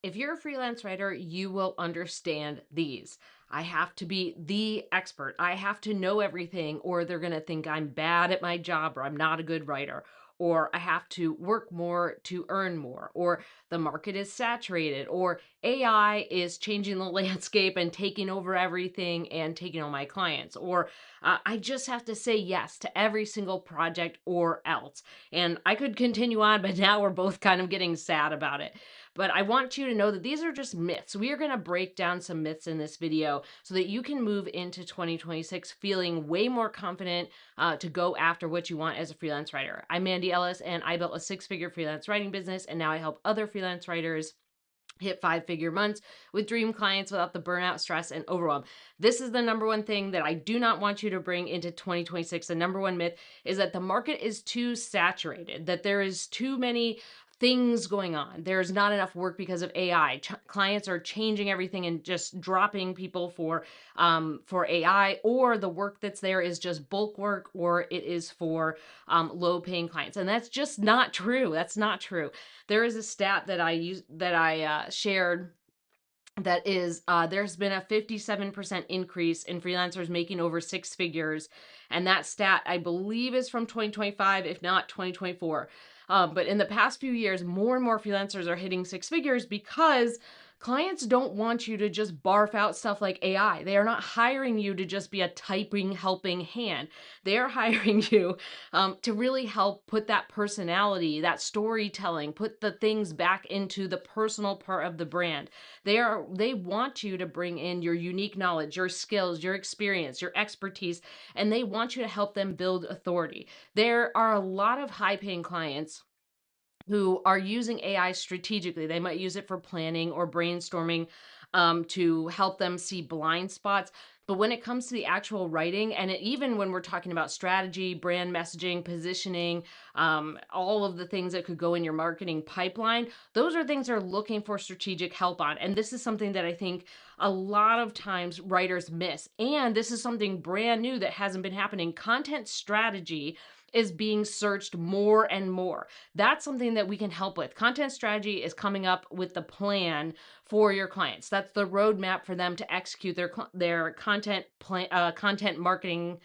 If you're a freelance writer, you will understand these. I have to be the expert. I have to know everything, or they're going to think I'm bad at my job or I'm not a good writer. Or I have to work more to earn more, or the market is saturated, or AI is changing the landscape and taking over everything and taking all my clients, or I just have to say yes to every single project or else. And I could continue on, but now we're both kind of getting sad about it. But I want you to know that these are just myths. We are going to break down some myths in this video so that you can move into 2026 feeling way more confident to go after what you want as a freelance writer. I'm Mandy Ellis, and I built a six-figure freelance writing business, and now I help other freelance writers hit five-figure months with dream clients without the burnout, stress, and overwhelm. This is the number one thing that I do not want you to bring into 2026. The number one myth is that the market is too saturated, that there is too many things going on. There's not enough work because of AI. Clients are changing everything and just dropping people for AI, or the work that's there is just bulk work, or it is for low paying clients. And that's just not true. That's not true. There is a stat that I shared that is there's been a 57% increase in freelancers making over six figures, and that stat I believe is from 2025, if not 2024. But in the past few years, more and more freelancers are hitting six figures because clients don't want you to just barf out stuff like AI. They are not hiring you to just be a typing helping hand. They are hiring you to really help put that personality, that storytelling, put the things back into the personal part of the brand. They want you to bring in your unique knowledge, your skills, your experience, your expertise, and they want you to help them build authority. There are a lot of high-paying clients who are using AI strategically. They might use it for planning or brainstorming to help them see blind spots. But when it comes to the actual writing, and even when we're talking about strategy, brand messaging, positioning, all of the things that could go in your marketing pipeline, those are things they're looking for strategic help on. And this is something that I think a lot of times writers miss. And this is something brand new that hasn't been happening. Content strategy is being searched more and more. That's something that we can help with. Content strategy is coming up with the plan for your clients. That's the roadmap for them to execute their content plan, content marketing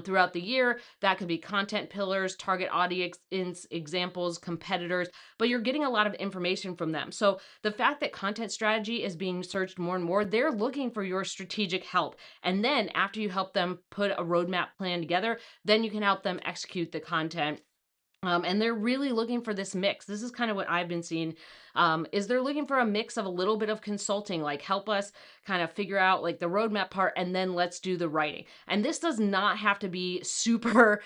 throughout the year. That could be content pillars, target audience examples, competitors, but you're getting a lot of information from them. So the fact that content strategy is being searched more and more, they're looking for your strategic help. And then after you help them put a roadmap plan together, then you can help them execute the content. And they're really looking for this mix. This is kind of what I've been seeing, is they're looking for a mix of a little bit of consulting, like help us kind of figure out like the roadmap part, and then let's do the writing. And this does not have to be super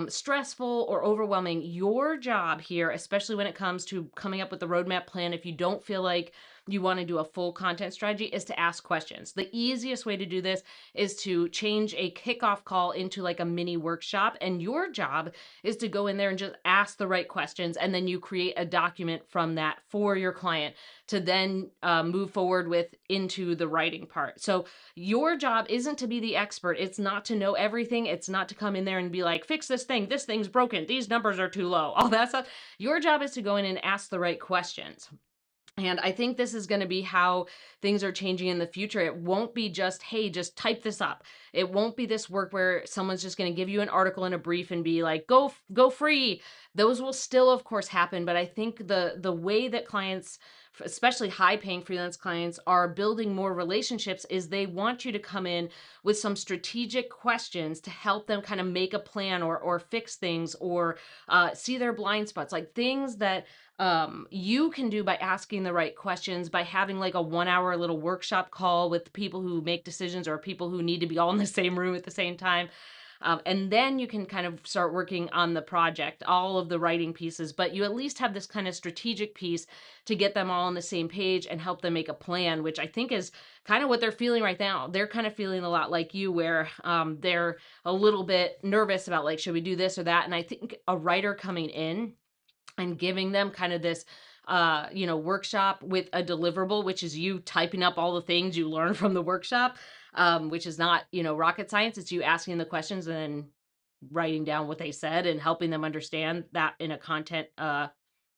stressful or overwhelming. Your job here, especially when it comes to coming up with the roadmap plan, if you don't feel like you want to do a full content strategy, is to ask questions. The easiest way to do this is to change a kickoff call into like a mini workshop. And your job is to go in there and just ask the right questions. And then you create a document from that for your client to then move forward with into the writing part. So your job isn't to be the expert. It's not to know everything. It's not to come in there and be like, fix this thing. This thing's broken. These numbers are too low. All that stuff. Your job is to go in and ask the right questions. And I think this is going to be how things are changing in the future. It won't be just, hey, just type this up. It won't be this work where someone's just going to give you an article and a brief and be like, go free. Those will still, of course, happen. But I think the way that clients, especially high paying freelance clients, are building more relationships is they want you to come in with some strategic questions to help them kind of make a plan or fix things or see their blind spots, like things that you can do by asking the right questions, by having like a 1 hour little workshop call with people who make decisions or people who need to be all in the same room at the same time. And then you can kind of start working on the project, all of the writing pieces, but you at least have this kind of strategic piece to get them all on the same page and help them make a plan, which I think is kind of what they're feeling right now. They're kind of feeling a lot like you, where they're a little bit nervous about like, should we do this or that? And I think a writer coming in and giving them kind of this workshop with a deliverable, which is you typing up all the things you learn from the workshop, which is not, rocket science. It's you asking the questions and then writing down what they said and helping them understand that in a content,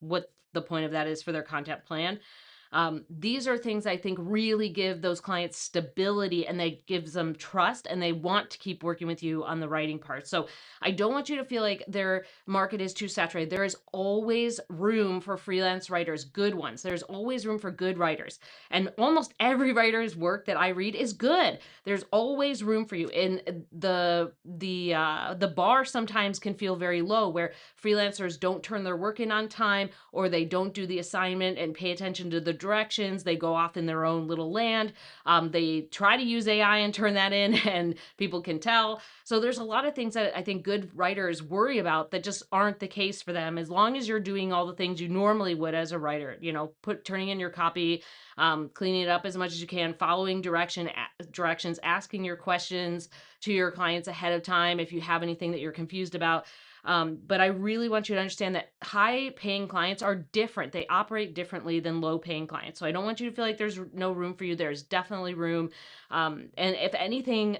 what the point of that is for their content plan. These are things I think really give those clients stability, and they gives them trust, and they want to keep working with you on the writing part. So I don't want you to feel like their market is too saturated. There is always room for freelance writers, good ones. There's always room for good writers. And almost every writer's work that I read is good. There's always room for you. And the bar sometimes can feel very low, where freelancers don't turn their work in on time, or they don't do the assignment and pay attention to the directions. They go off in their own little land. They try to use AI and turn that in, and people can tell. So there's a lot of things that I think good writers worry about that just aren't the case for them, as long as you're doing all the things you normally would as a writer. Turning in your copy, cleaning it up as much as you can, following directions, asking your questions to your clients ahead of time if you have anything that you're confused about. But I really want you to understand that high paying clients are different. They operate differently than low paying clients. So I don't want you to feel like there's no room for you. There's definitely room. And if anything,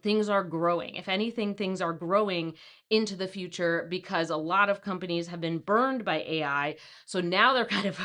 things are growing. If anything, things are growing into the future, because a lot of companies have been burned by AI. So now they're kind of,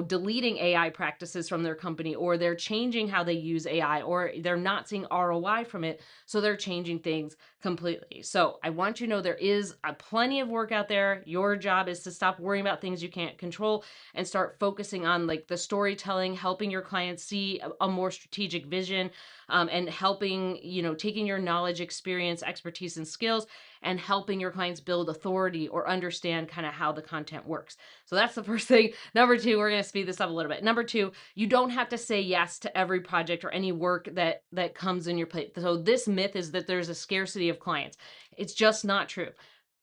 deleting AI practices from their company, or they're changing how they use AI, or they're not seeing ROI from it. So they're changing things completely. So I want you to know there is plenty of work out there. Your job is to stop worrying about things you can't control and start focusing on like the storytelling, helping your clients see a more strategic vision, and helping, taking your knowledge, experience, expertise, and skills, and helping your clients build authority or understand kind of how the content works. So that's the first thing. Number two, we're going to speed this up a little bit. Number two, you don't have to say yes to every project or any work that comes in your plate. So this myth is that there's a scarcity of clients. It's just not true.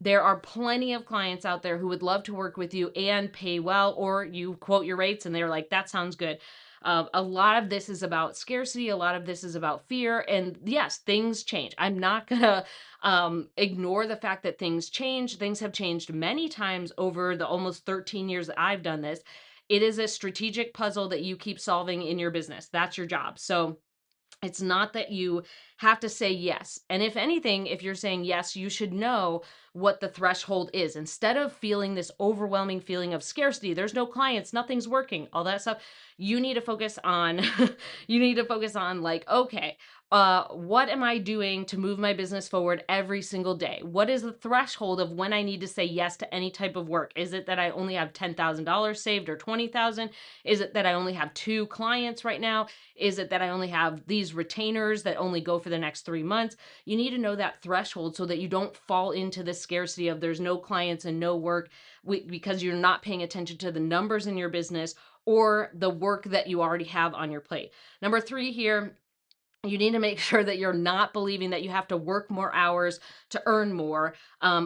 There are plenty of clients out there who would love to work with you and pay well, or you quote your rates and they're like, that sounds good. A lot of this is about scarcity. A lot of this is about fear. And yes, things change. I'm not going to ignore the fact that things change. Things have changed many times over the almost 13 years that I've done this. It is a strategic puzzle that you keep solving in your business. That's your job. So it's not that you have to say yes. And if anything, if you're saying yes, you should know what the threshold is. Instead of feeling this overwhelming feeling of scarcity, there's no clients, nothing's working, all that stuff, you need to focus on you need to focus on like, okay, what am I doing to move my business forward every single day? What is the threshold of when I need to say yes to any type of work? Is it that I only have $10,000 saved, or 20,000? Is it that I only have 2 clients right now? Is it that I only have these retainers that only go for the next 3 months? You need to know that threshold so that you don't fall into the scarcity of there's no clients and no work, because you're not paying attention to the numbers in your business or the work that you already have on your plate. Number 3 here, you need to make sure that you're not believing that you have to work more hours to earn more,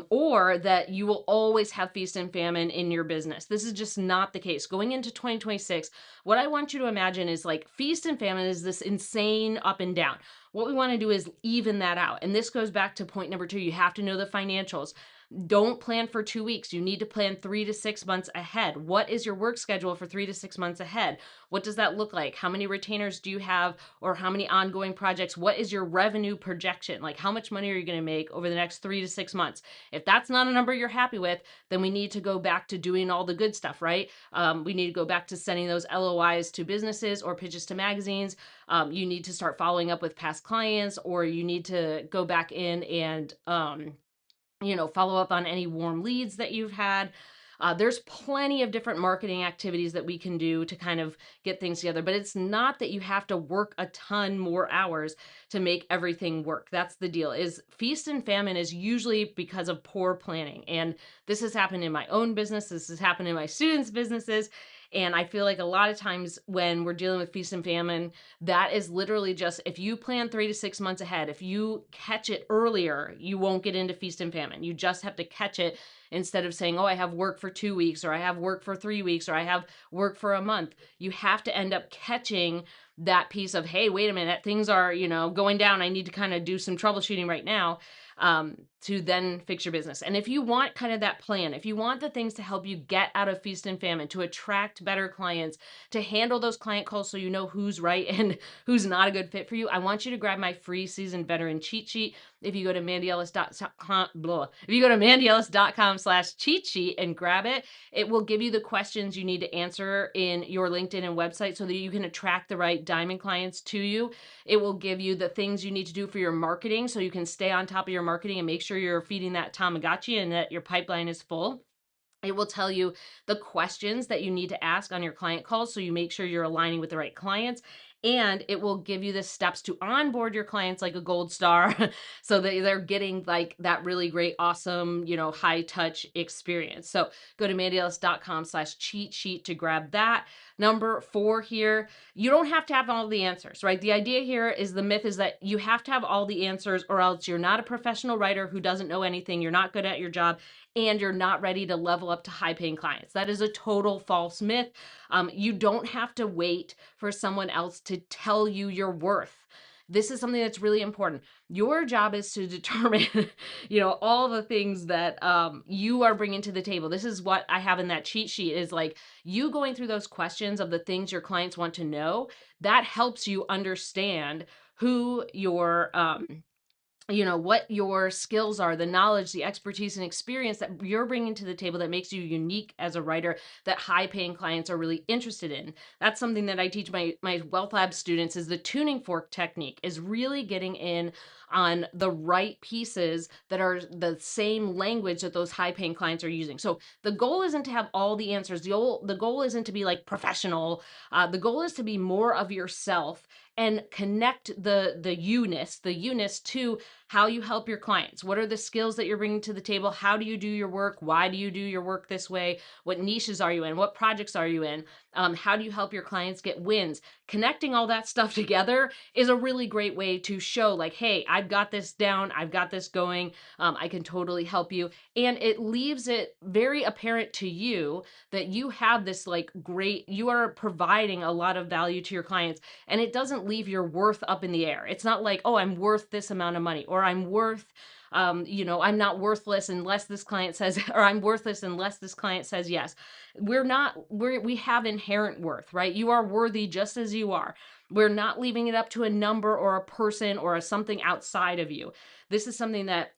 or that you will always have feast and famine in your business. This is just not the case. Going into 2026, what I want you to imagine is like feast and famine is this insane up and down. What we want to do is even that out. And this goes back to point number 2. You have to know the financials. Don't plan for 2 weeks. You need to plan 3 to 6 months ahead. What is your work schedule for 3 to 6 months ahead? What does that look like? How many retainers do you have, or how many ongoing projects? What is your revenue projection? Like, how much money are you going to make over the next 3 to 6 months? If that's not a number you're happy with, then we need to go back to doing all the good stuff, right? We need to go back to sending those LOIs to businesses or pitches to magazines. You need to start following up with past clients, or you need to go back in and, follow up on any warm leads that you've had. There's plenty of different marketing activities that we can do to kind of get things together, but it's not that you have to work a ton more hours to make everything work. That's the deal. Is feast and famine is usually because of poor planning. And this has happened in my own business. This has happened in my students' businesses. And I feel like a lot of times when we're dealing with feast and famine, that is literally just, if you plan 3 to 6 months ahead, if you catch it earlier, you won't get into feast and famine. You just have to catch it, instead of saying, oh, I have work for 2 weeks, or I have work for 3 weeks, or I have work for a month. You have to end up catching that piece of, hey, wait a minute, things are, going down. I need to kind of do some troubleshooting right now, to then fix your business. And if you want kind of that plan, if you want the things to help you get out of feast and famine, to attract better clients, to handle those client calls so you know who's right and who's not a good fit for you, I want you to grab my free seasoned veteran cheat sheet. If you go to mandyellis.com, if you go to mandyellis.com/cheat sheet and grab it, it will give you the questions you need to answer in your LinkedIn and website so that you can attract the right diamond clients to you. It will give you the things you need to do for your marketing so you can stay on top of your marketing and make sure you're feeding that Tamagotchi and that your pipeline is full. It will tell you the questions that you need to ask on your client calls so you make sure you're aligning with the right clients. And it will give you the steps to onboard your clients like a gold star so that they're getting like that really great, awesome, high touch experience. So go to mandyellis.com/cheat sheet to grab that. Number 4 here, you don't have to have all the answers, right? The idea here is, the myth is that you have to have all the answers or else you're not a professional writer who doesn't know anything. You're not good at your job and you're not ready to level up to high paying clients. That is a total false myth. You don't have to wait for someone else to tell you your worth. This is something that's really important. Your job is to determine, all the things that you are bringing to the table. This is what I have in that cheat sheet, is like you going through those questions of the things your clients want to know. That helps you understand who your what your skills are, the knowledge, the expertise, and experience that you're bringing to the table that makes you unique as a writer, that high paying clients are really interested in. That's something that I teach my Wealth Lab students, is the tuning fork technique, is really getting in on the right pieces that are the same language that those high paying clients are using. So the goal isn't to have all the answers. The goal isn't to be like professional. The goal is to be more of yourself and connect the you-ness to how you help your clients. What are the skills that you're bringing to the table? How do you do your work? Why do you do your work this way? What niches are you in? What projects are you in? How do you help your clients get wins? Connecting all that stuff together is a really great way to show, like, hey, I've got this down. I've got this going. I can totally help you. And it leaves it very apparent to you that you have this like great, you are providing a lot of value to your clients, and it doesn't leave your worth up in the air. It's not like, oh, I'm worth this amount of money, or I'm worth, I'm not worthless unless this client says, or I'm worthless unless this client says yes. We have inherent worth, right? You are worthy just as you are. We're not leaving it up to a number or a person or a something outside of you. This is something that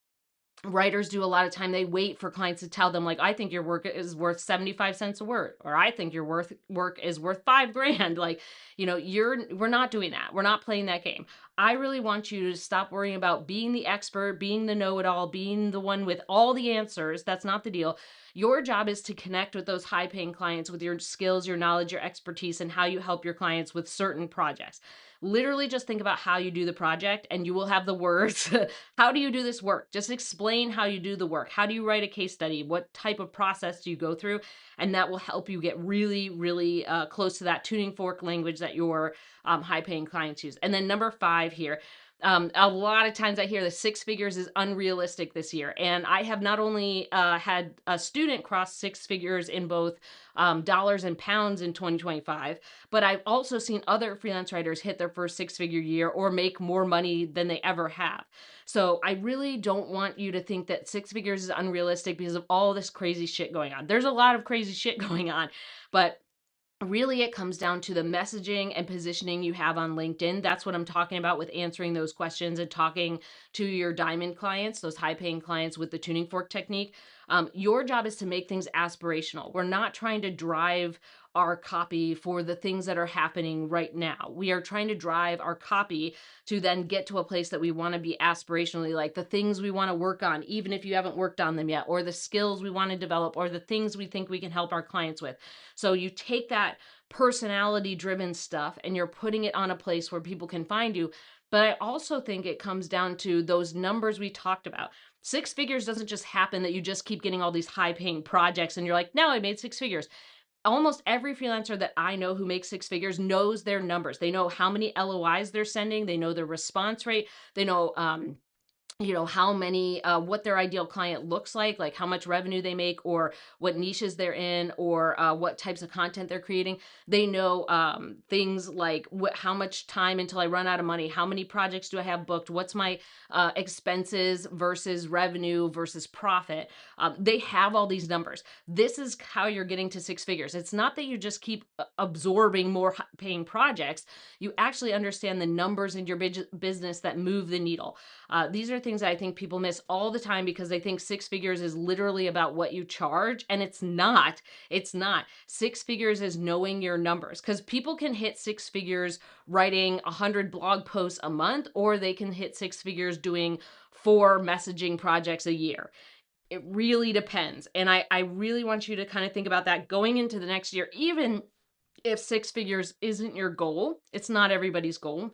writers do a lot of time. They wait for clients to tell them, like, I think your work is worth 75 cents a word, or I think your work is worth 5 grand. Like, we're not doing that. We're not playing that game. I really want you to stop worrying about being the expert, being the know-it-all, being the one with all the answers. That's not the deal. Your job is to connect with those high paying clients with your skills, your knowledge, your expertise, and how you help your clients with certain projects. Literally just think about how you do the project and you will have the words. How do you do this work? Just explain how you do the work. How do you write a case study? What type of process do you go through? And that will help you get really, really close to that tuning fork language that your high paying clients use. And then number 5 here. A lot of times I hear the 6 figures is unrealistic this year. And I have not only had a student cross 6 figures in both dollars and pounds in 2025, but I've also seen other freelance writers hit their first 6 figure year or make more money than they ever have. So I really don't want you to think that 6 figures is unrealistic because of all this crazy shit going on. There's a lot of crazy shit going on, but really it comes down to the messaging and positioning you have on LinkedIn. That's what I'm talking about with answering those questions and talking to your diamond clients, those high paying clients, with the tuning fork technique. Your job is to make things aspirational. We're not trying to drive our copy for the things that are happening right now. We are trying to drive our copy to then get to a place that we want to be aspirationally, like the things we want to work on, even if you haven't worked on them yet, or the skills we want to develop, or the things we think we can help our clients with. So you take that personality driven stuff and you're putting it on a place where people can find you. But I also think it comes down to those numbers we talked about. 6 figures doesn't just happen that you just keep getting all these high paying projects and you're like, now I made 6 figures. Almost every freelancer that I know who makes 6 figures knows their numbers. They know how many LOIs they're sending. They know their response rate. They know how many what their ideal client looks like how much revenue they make, or what niches they're in, or what types of content they're creating. They know things like how much time until I run out of money, how many projects do I have booked, what's my expenses versus revenue versus profit. They have all these numbers. This is how you're getting to six figures. It's not that you just keep absorbing more paying projects. You actually understand the numbers in your business that move the needle. These are things that I think people miss all the time because they think six figures is literally about what you charge, and it's not. It's not. Six figures is knowing your numbers, because people can hit six figures writing 100 blog posts a month, or they can hit six figures doing 4 messaging projects a year. It really depends. And I really want you to kind of think about that going into the next year. Even if six figures isn't your goal, it's not everybody's goal.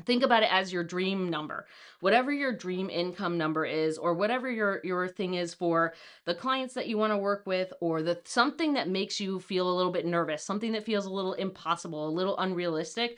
Think about it as your dream number. Whatever your dream income number is, or whatever your thing is for the clients that you want to work with, or the something that makes you feel a little bit nervous, something that feels a little impossible, a little unrealistic.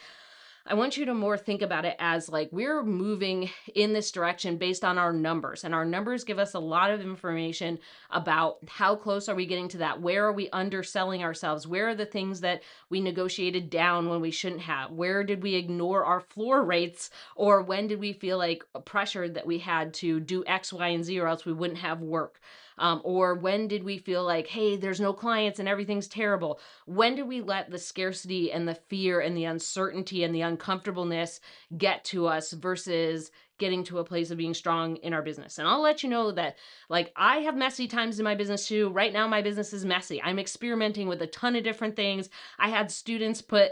I want you to more think about it as like we're moving in this direction based on our numbers, and our numbers give us a lot of information about how close are we getting to that? Where are we underselling ourselves? Where are the things that we negotiated down when we shouldn't have? Where did we ignore our floor rates? Or when did we feel like pressured that we had to do X, Y, and Z, or else we wouldn't have work? Or when did we feel like, hey, there's no clients and everything's terrible? When did we let the scarcity and the fear and the uncertainty and the uncomfortableness get to us versus getting to a place of being strong in our business? And I'll let you know that, like, I have messy times in my business too. Right now, my business is messy. I'm experimenting with a ton of different things. I had students put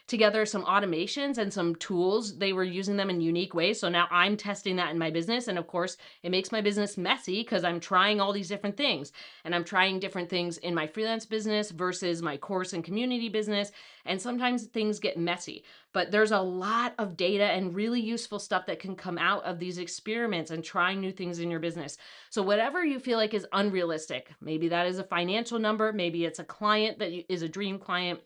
together some automations and some tools. They were using them in unique ways. So now I'm testing that in my business. And of course, it makes my business messy because I'm trying all these different things. And I'm trying different things in my freelance business versus my course and community business. And sometimes things get messy, but there's a lot of data and really useful stuff that can come out of these experiments and trying new things in your business. So whatever you feel like is unrealistic, maybe that is a financial number, maybe it's a client that is a dream client,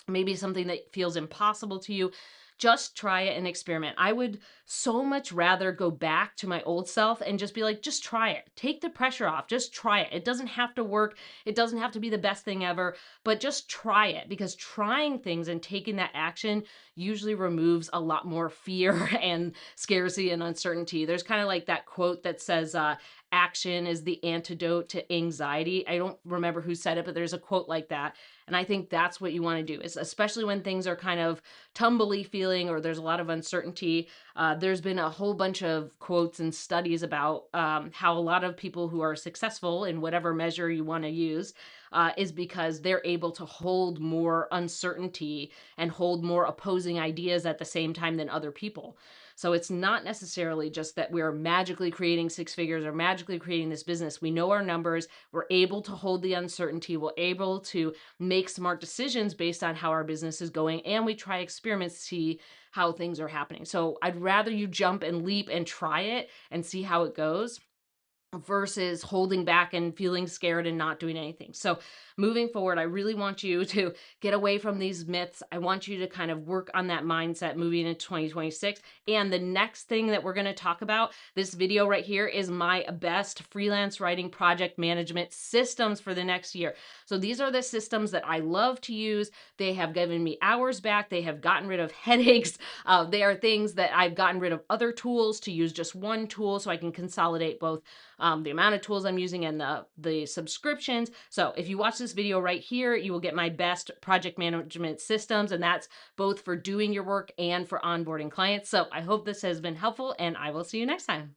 maybe something that feels impossible to you. Just try it and experiment. I would so much rather go back to my old self and just be like, just try it. Take the pressure off. Just try it. It doesn't have to work. It doesn't have to be the best thing ever, but just try it, because trying things and taking that action usually removes a lot more fear and scarcity and uncertainty. There's kind of like that quote that says, action is the antidote to anxiety. I don't remember who said it, but there's a quote like that. And I think that's what you want to do, is especially when things are kind of tumbly feeling or there's a lot of uncertainty. There's been a whole bunch of quotes and studies about how a lot of people who are successful in whatever measure you want to use is because they're able to hold more uncertainty and hold more opposing ideas at the same time than other people. So it's not necessarily just that we're magically creating six figures or magically creating this business. We know our numbers. We're able to hold the uncertainty. We're able to make smart decisions based on how our business is going. And we try experiments to see how things are happening. So I'd rather you jump and leap and try it and see how it goes versus holding back and feeling scared and not doing anything. So moving forward, I really want you to get away from these myths. I want you to kind of work on that mindset moving into 2026. And the next thing that we're going to talk about, this video right here, is my best freelance writing project management systems for the next year. So these are the systems that I love to use. They have given me hours back. They have gotten rid of headaches. They are things that I've gotten rid of other tools to use just one tool, so I can consolidate both the amount of tools I'm using and the subscriptions. So if you watch this video right here, you will get my best project management systems, and that's both for doing your work and for onboarding clients. So I hope this has been helpful, and I will see you next time.